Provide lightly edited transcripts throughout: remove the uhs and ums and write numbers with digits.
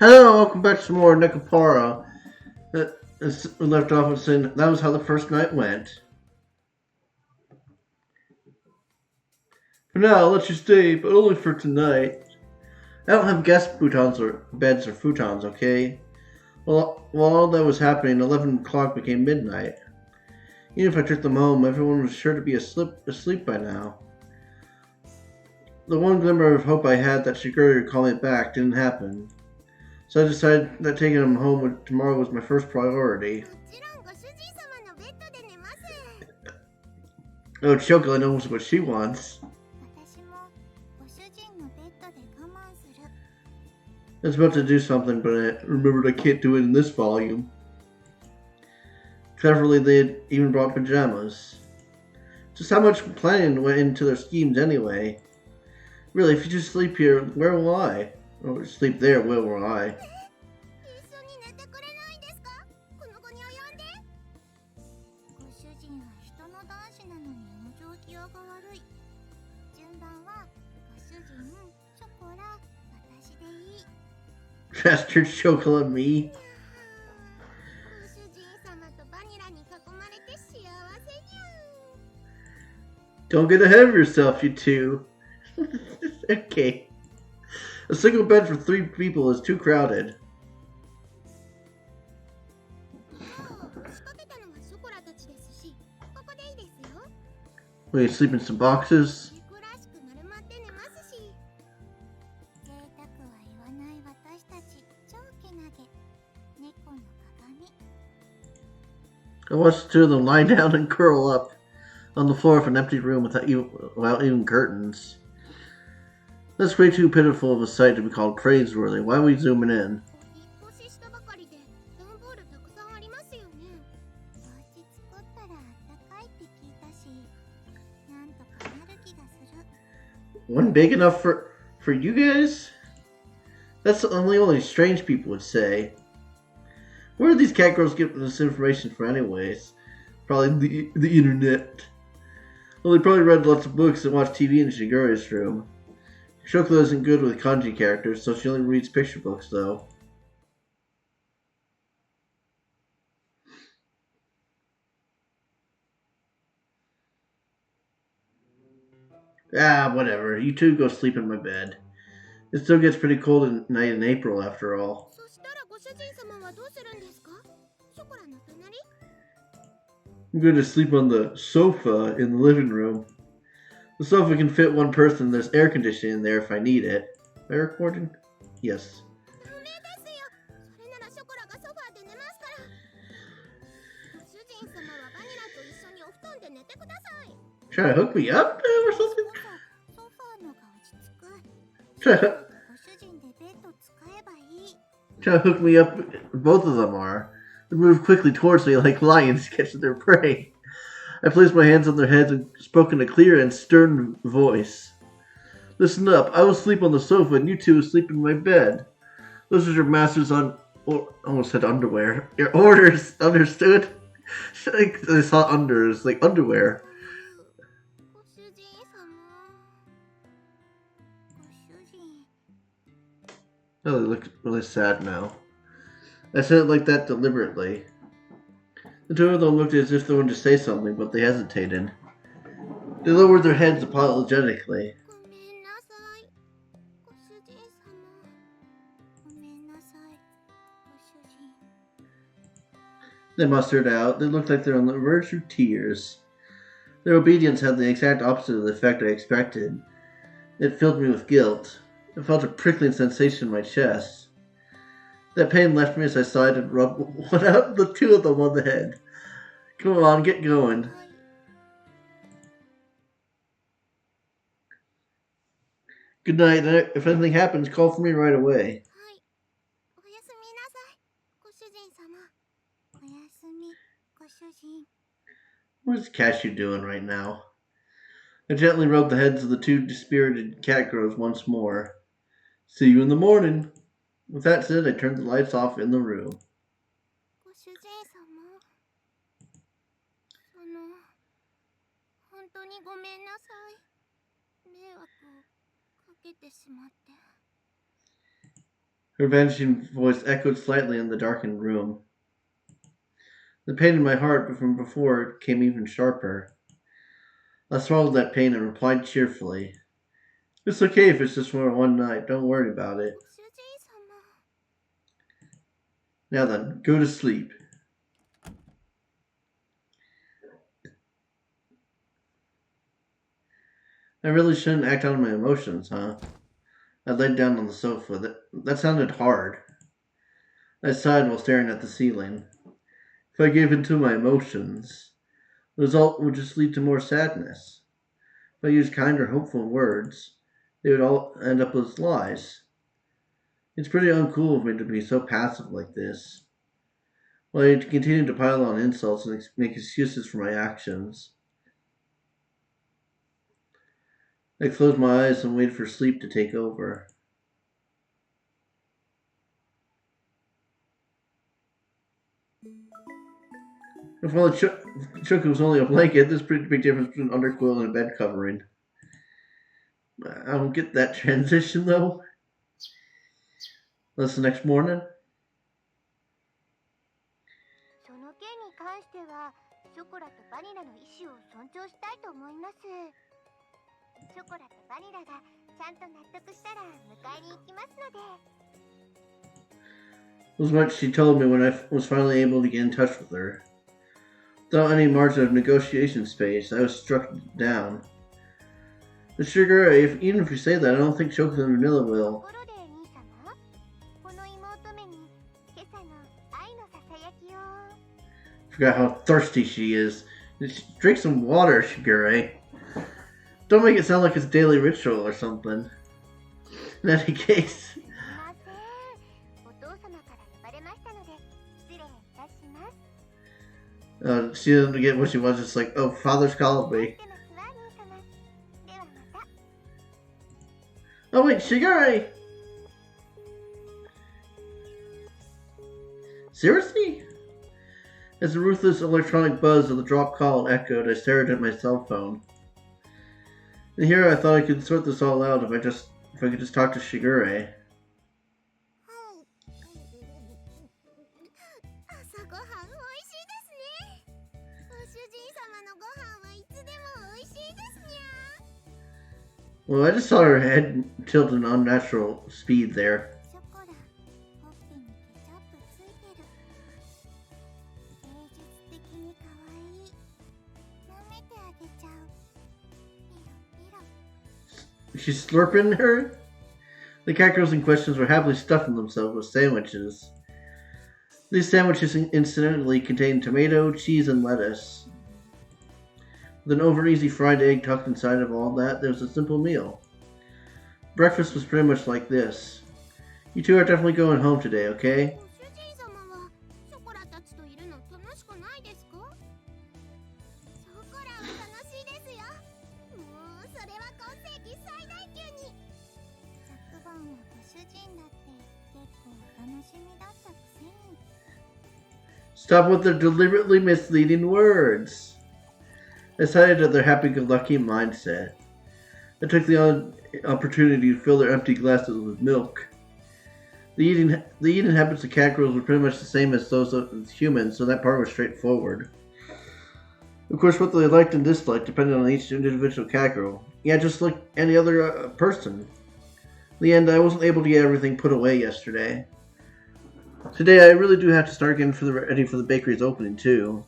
Hello, welcome back to some more Nekopara. We left off with saying that was how the first night went. For now, I'll let you stay, but only for tonight. I don't have guest futons or beds or futons, okay? Well, while all that was happening, 11 o'clock became midnight. Even if I took them home, everyone was sure to be asleep by now. The one glimmer of hope I had that Shigure would call me back didn't happen. So I decided that taking them home tomorrow was my first priority. Oh, Chocolate knows what she wants. I was about to do something, but I remembered I can't do it in this volume. Cleverly, they had even brought pajamas. Just how much planning went into their schemes anyway? Really, if you just sleep here, where will I? Or sleep there, where will I? Bastard Chocolate me. Don't get ahead of yourself, you two. Okay. A single bed for 3 people is too crowded. Will you sleep in some boxes? I watched the two of them lie down and curl up on the floor of an empty room without even curtains. That's way too pitiful of a sight to be called praiseworthy. Why are we zooming in? One big enough for you guys? That's only strange people would say. Where did these cat girls get this information from anyways? Probably the internet. Well, they probably read lots of books and watched TV in Shigure's room. Shoko isn't good with kanji characters, so she only reads picture books, though. Ah, whatever. You two go sleep in my bed. It still gets pretty cold at night in April, after all. I'm going to sleep on the sofa in the living room. The sofa can fit one person. There's air conditioning in there if I need it. Am I recording? Yes. Trying to hook me up or something? Trying to hook me up. Both of them are. They move quickly towards me like lions catching their prey. I placed my hands on their heads and spoke in a clear and stern voice. Listen up. I will sleep on the sofa and you two will sleep in my bed. Those are your masters on... almost said underwear. Your orders. Understood? I saw unders. Like underwear. Oh, they look really sad now. I said it like that deliberately. The two of them looked as if they wanted to say something, but they hesitated. They lowered their heads apologetically. They mustered out. They looked like they were on the verge of tears. Their obedience had the exact opposite of the effect I expected. It filled me with guilt. I felt a prickling sensation in my chest. That pain left me as I sighed and rubbed one out the two of them on the head. Come on, get going. Good night. If anything happens, call for me right away. What is Cashew doing right now? I gently rubbed the heads of the two dispirited cat girls once more. See you in the morning. With that said, I turned the lights off in the room. Her vanishing voice echoed slightly in the darkened room. The pain in my heart from before came even sharper. I swallowed that pain and replied cheerfully, "It's okay if it's just for one night. Don't worry about it. Now then, go to sleep." I really shouldn't act on my emotions, huh? I laid down on the sofa. That sounded hard. I sighed while staring at the ceiling. If I gave in to my emotions, the result would just lead to more sadness. If I used kinder, hopeful words, they would all end up as lies. It's pretty uncool of me to be so passive like this. Well, I continued to pile on insults and make excuses for my actions. I closed my eyes and waited for sleep to take over. If all it took was only a blanket, there's a pretty big difference between an underquilt and a bed covering. I don't get that transition though. That's the next morning. その件に関してはショコラとバニラの意思を尊重したいと思います。ショコラとバニラがちゃんと納得したら迎えに行きますので。Was what she told me when I was finally able to get in touch with her. Without any margin of negotiation space, I was struck down. But sugar, even if you say that, I don't think chocolate and vanilla will. ところで兄様、この妹めに今朝の愛のささやきを。Forgot how thirsty she is. Drink some water, Shigure. Don't make it sound like it's a daily ritual or something. In any case. すみません。お父様から呼ばれましたので失礼いたします。She doesn't get what she wants. It's like, oh, father's calling me. 待ってますわ、兄様。ではまた。Oh wait, Shigure! Seriously? As the ruthless electronic buzz of the drop call echoed, I stared at my cell phone. And here I thought I could sort this all out if I could just talk to Shigure. 朝ごはん美味しいですね。ご主人様のご飯はいつでも美味しいですにゃ。 Well, I just saw her head tilt an unnatural speed there. ショコラ、ほっぺにケチャップついてる。芸術的に可愛い。舐めてあげちゃう。ピロピロ。 She's slurping her? The cat girls in question were happily stuffing themselves with sandwiches. These sandwiches incidentally contained tomato, cheese, and lettuce. With an over-easy fried egg tucked inside of all that, there was a simple meal. Breakfast was pretty much like this. You two are definitely going home today, okay? ご主人様はショコラたちといるの楽しくないですか？ショコラは楽しいですよ。もうそれは今世紀最大級に。昨晩はご主人だって結構お楽しみだったくせに。 Stop with the deliberately misleading words. I sided at their happy-go-lucky mindset. I took the opportunity to fill their empty glasses with milk. The eating habits of cat girls were pretty much the same as those of humans, so that part was straightforward. Of course, what they liked and disliked depended on each individual cat girl. Yeah, just like any other person. In the end, I wasn't able to get everything put away yesterday. Today, I really do have to start getting ready for the bakery's opening, too.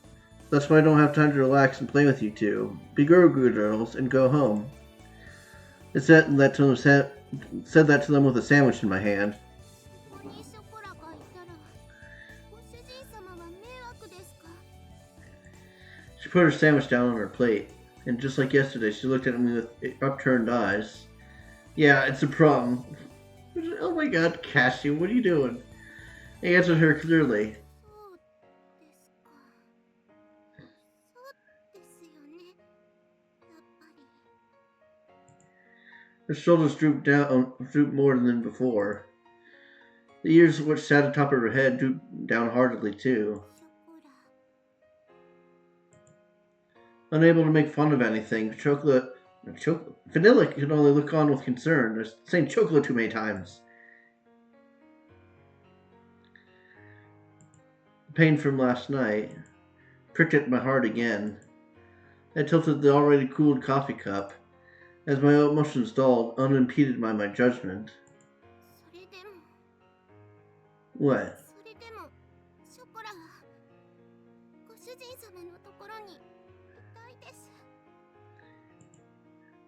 That's why I don't have time to relax and play with you two. Be good girls and go home. I said that to them with a sandwich in my hand. ここにショコラがいたらご主人様は迷惑ですか？ She put her sandwich down on her plate, and just like yesterday, she looked at me with upturned eyes. Yeah, it's a problem. Oh my god, Cassie, what are you doing? I answered her clearly. そうですよね。やっぱり。 Her shoulders drooped more than before. The ears which sat atop of her head drooped down heartedly too. ショコラ。 Unable to make fun of anything, Vanilla could only look on with concern. I was saying chocolate too many times. ショコラ、ほっぺにケチャップついてる。 Vanilla could only look on with concern. I was saying chocolate too many times. ご主人様は迷惑ですか？ Vanilla could only look on with concern. I was saying chocolate too many times. pain from last night pricked at my heart again. I tilted the already cooled coffee cup as my emotions dulled, unimpeded by my judgment. それでも What? それでもショコラはご主人様のところにいたいです。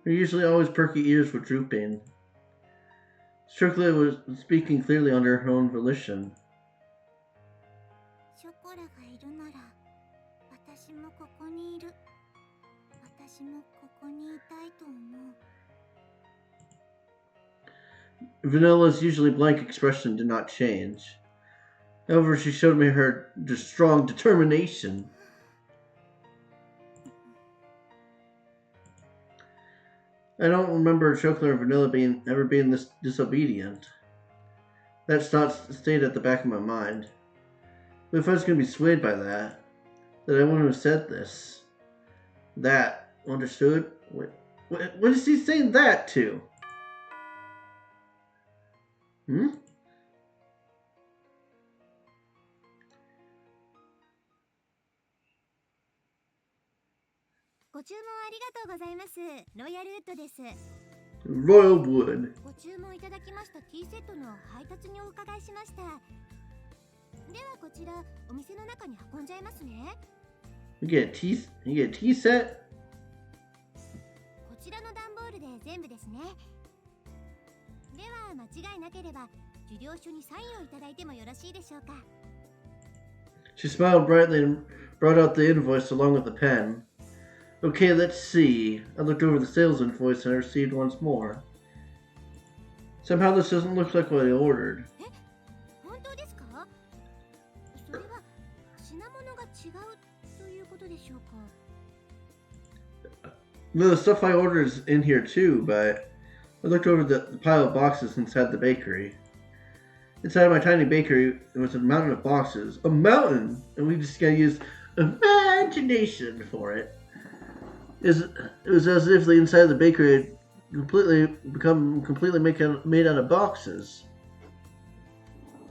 Her usually always perky ears were drooping. Chocolate was speaking clearly under her own volition. ショコラがいるなら私もここにいる。私もここにいたいと思う。 Vanilla's usually blank expression did not change. However, she showed me her strong determination. I don't remember Chocolate or Vanilla ever being this disobedient. That thought stayed at the back of my mind. But if I was going to be swayed by that, then I wouldn't have said this. That, understood? What is he saying that to? Hmm? ご注文ありがとうございます。ロイヤルウッドです。 Royal Wood. ご注文いただきましたティーセットの配達にお伺いしました。ではこちらお店の中に運んじゃいますね。 You get a tea set? こちらの段ボールで全部ですね。では間違いなければ受領書にサインをいただいてもよろしいでしょうか。 She smiled brightly and brought out the invoice along with the pen. Okay, let's see. I looked over the sales invoice and I received once more. Somehow this doesn't look like what I ordered. 本当ですか？それは品物が違うということでしょうか。 No, the stuff I ordered is in here too, but I looked over the pile of boxes inside the bakery. Inside my tiny bakery, there was a mountain of boxes. A mountain! And we just gotta use imagination for it. It was as if the inside of the bakery had completely made out of boxes.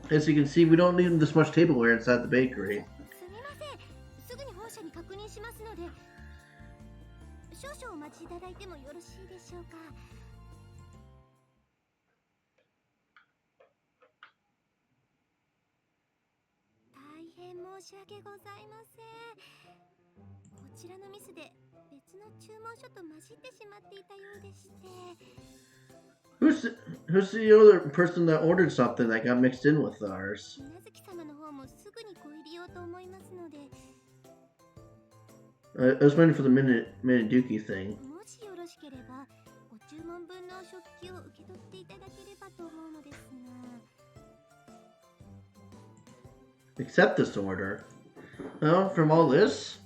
As you can see, we don't need this much tableware inside the bakery. すみません。すぐに本社に確認しますので、少々お待ちいただいてもよろしいでしょうか。大変申し訳ございません。こちらのミスで別の注文書と混じってしまっていたようでして。 Who's the other person that ordered something that got mixed in with ours? みなずき様の方もすぐにご入りようと思いますので。 I was waiting for the Miniduki thing. もしよろしければ、ご注文分の食器を受け取っていただければと思うのですが。 Accept this order. Well, from all this,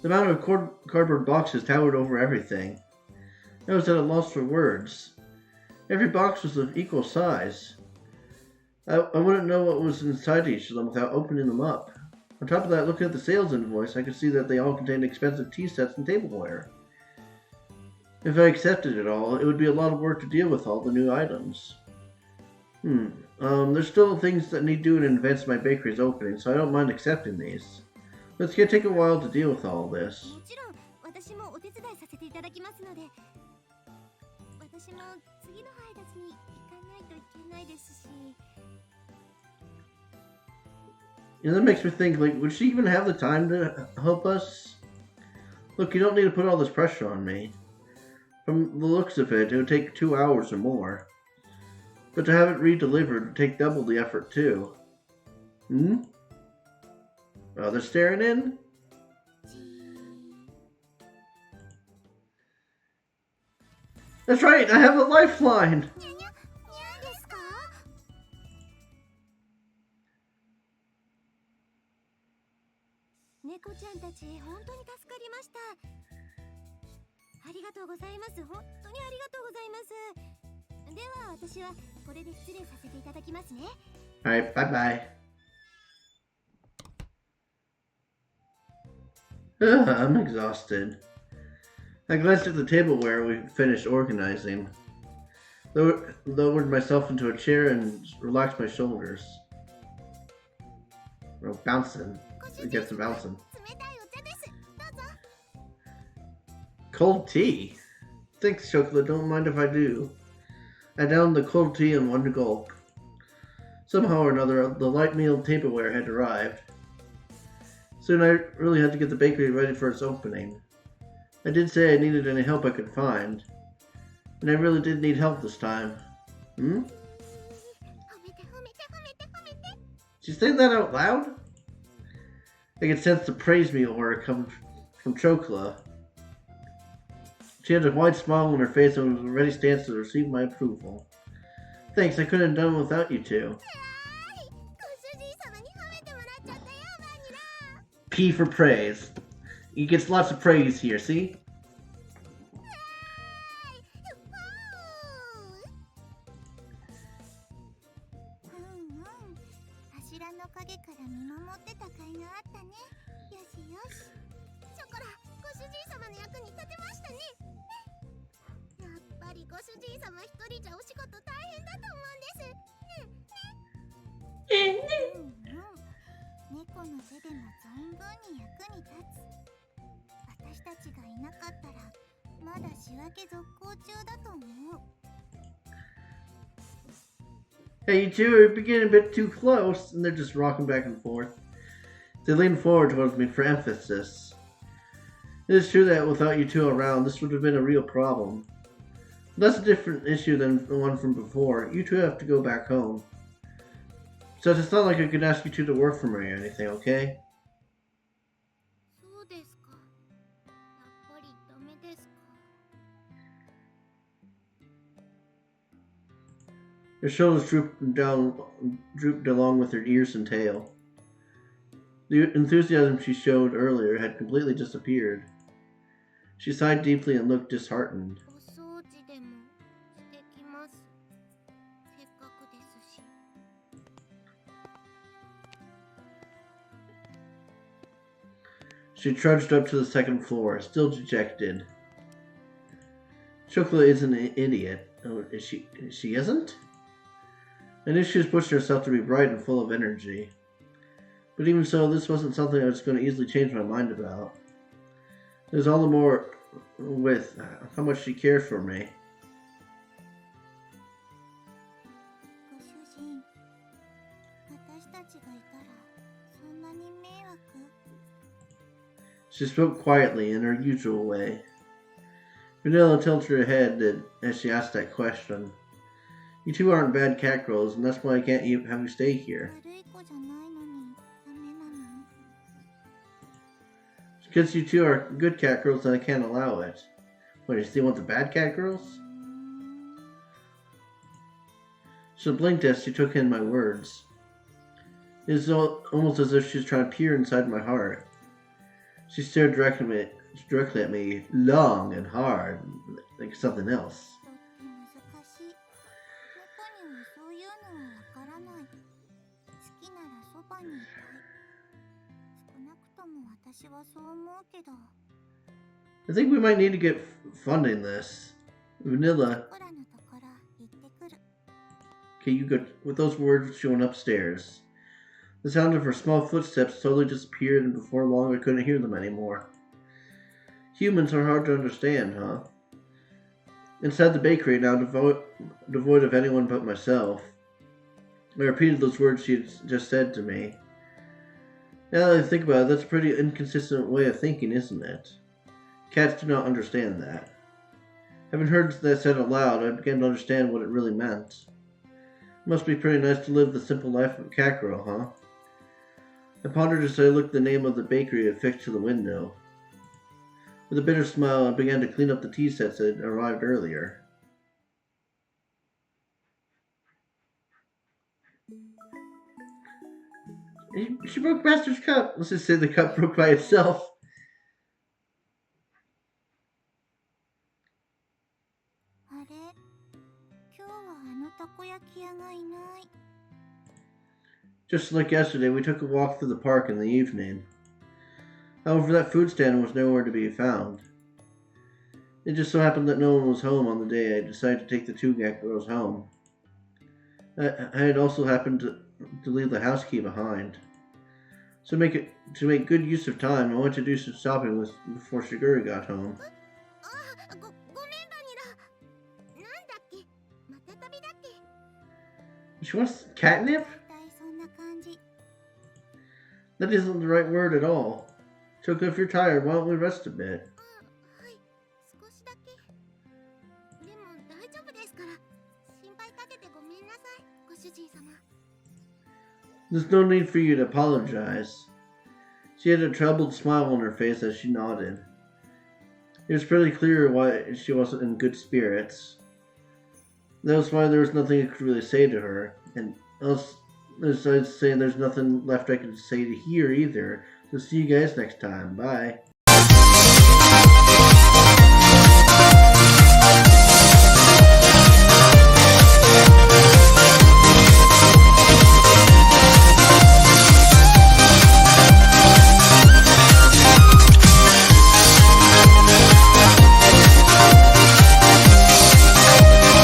the amount of cardboard boxes towered over everything. I was at a loss for words. Every box was of equal size. I wouldn't know what was inside each of them without opening them up. On top of that, looking at the sales invoice, I could see that they all contained expensive tea sets and tableware. If I accepted it all, it would be a lot of work to deal with all the new items. There's still things that need doing in advance of my bakery's opening, so I don't mind accepting these. But it's gonna take a while to deal with all this. もちろん私もお手伝いさせていただきますので。私も次の配達に行かないといけないですし。 You know, that makes me think, like, would she even have the time to help us? Look, you don't need to put all this pressure on me. From the looks of it, it would take 2 hours or more. But to have it re-delivered would take double the effort, too. Oh, they're staring in? That's right, I have a lifeline! にゃにゃですか？猫ちゃんたち、本当に助かりました。ありがとうございます。本当にありがとうございます。では私はこれで失礼させていただきますね。Alright, bye bye. I'm exhausted. I glanced at the tableware we finished organizing, lowered myself into a chair and relaxed my shoulders. Or bouncing. ご主 It 人 gets to 様 bouncing. 冷たいお茶ですどうぞ Cold tea? Thanks, Chocolate. Don't mind if I do. I downed the cold tea in one gulp. Somehow or another, the light meal tableware had arrived. Soon I really had to get the bakery ready for its opening. I did say I needed any help I could find. And I really did need help this time. Hmm? 褒めて褒めて褒めて褒めて Did you say that out loud? I could sense the praise me aura come from Chokla. She had a wide smile on her face and was in a ready stance to receive my approval. Thanks, I couldn't have done it without you two. ご主人様に褒めてもらっちゃったよバニラ P for praise. He gets lots of praise here, see? 柱の陰から見守ってた甲斐があったねよしよしショコラご主人様の役に立てましたねやっぱりご主人様一人じゃお仕事大変だと思うんです猫の手でも存分に役に立つ私たちがいなかったらまだ仕分け続行中だと思う Hey, you two are getting a bit too close, and they're just rocking back and forth. They lean forward towards me for emphasis. It is true that without you two around, this would have been a real problem. But that's a different issue than the one from before. You two have to go back home. So it's not like I could ask you two to work for me or anything, okay? そうですかやっぱりダメですか Her shoulders drooped along with her ears and tail. The enthusiasm she showed earlier had completely disappeared. She sighed deeply and looked disheartened. お掃除でもしてきますせっかくですし She trudged up to the second floor, still dejected. Chocolate isn't an idiot. Oh, is she? She isn't? I knew she was pushing herself to be bright and full of energy. But even so, this wasn't something I was going to easily change my mind about. There's all the more with how much she cared for me. ご主人私たちがいたらそんなに迷惑 She spoke quietly in her usual way. Vanilla tilted her head as she asked that question. You two aren't bad cat girls, and that's why I can't have you stay here. 悪い子じゃないのにダメなの Because you two are good cat girls, then I can't allow it. What, you still want the bad cat girls? She blinked as she took in my words. It was almost as if she was trying to peer inside my heart. She stared directly at me, long and hard, like something else. とって難しい猫にはそういうのはわからない好きならそばにいたい少なくとも私はそう思うけど I think we might need to get funding this. Vanilla. コラのところ行ってくる Okay, you go. With those words, she went upstairs. The sound of her small footsteps totally disappeared, and before long I couldn't hear them anymore. Humans are hard to understand, huh? Inside the bakery, now devoid of anyone but myself, I repeated those words she had just said to me. Now that I think about it, that's a pretty inconsistent way of thinking, isn't it? Cats do not understand that. Having heard that said aloud, I began to understand what it really meant. It must be pretty nice to live the simple life of a cat girl, huh? I pondered as I looked the name of the bakery affixed to the window. With a bitter smile, I began to clean up the tea sets that had arrived earlier. She broke Master's cup. Let's just say the cup broke by itself. あれ今日はあのたこ焼き屋がいない Just like yesterday, we took a walk through the park in the evening. However, that food stand was nowhere to be found. It just so happened that no one was home on the day I decided to take the two girls home. I had also happened to leave the house key behind. To make good use of time, I went to do some shopping before Shigure got home. ごめんバニラ。なんだっけ、また旅だっけ。 She wants catnip? 大体そんな感じ。 That isn't the right word at all. Choco, if you're tired, why don't we rest a bit? はい、少しだけ。でも大丈夫ですから。心配かけてごめんなさい、ご主人様。 There's no need for you to apologize. She had a troubled smile on her face as she nodded. It was pretty clear why she wasn't in good spirits. That was why there was nothing I could really say to her, and else, as I'd say, there's nothing left I could say to here either. So see you guys next time. Bye.